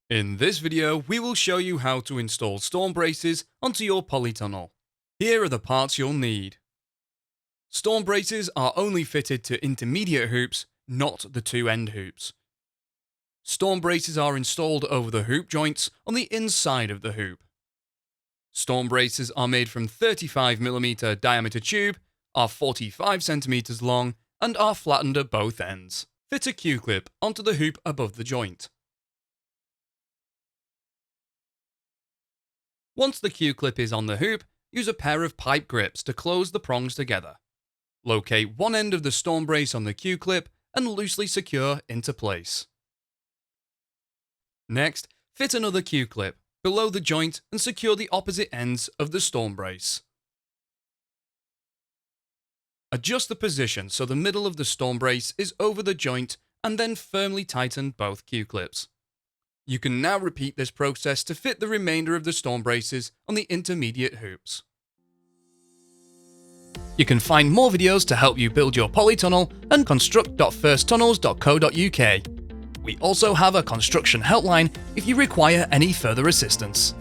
In this video, we will show you how to install storm braces onto your polytunnel. Here are the parts you'll need. Storm braces are only fitted to intermediate hoops, not the two end hoops. Storm braces are installed over the hoop joints on the inside of the hoop. Storm braces are made from 35mm diameter tube, are 45cm long, and are flattened at both ends. Fit a Q-clip onto the hoop above the joint. Once the Q-clip is on the hoop, use a pair of pipe grips to close the prongs together. Locate one end of the storm brace on the Q-clip and loosely secure into place. Next, fit another Q-clip below the joint and secure the opposite ends of the storm brace. Adjust the position so the middle of the storm brace is over the joint and then firmly tighten both Q-clips. You can now repeat this process to fit the remainder of the storm braces on the intermediate hoops. You can find more videos to help you build your polytunnel at construct.firsttunnels.co.uk. We also have a construction helpline if you require any further assistance.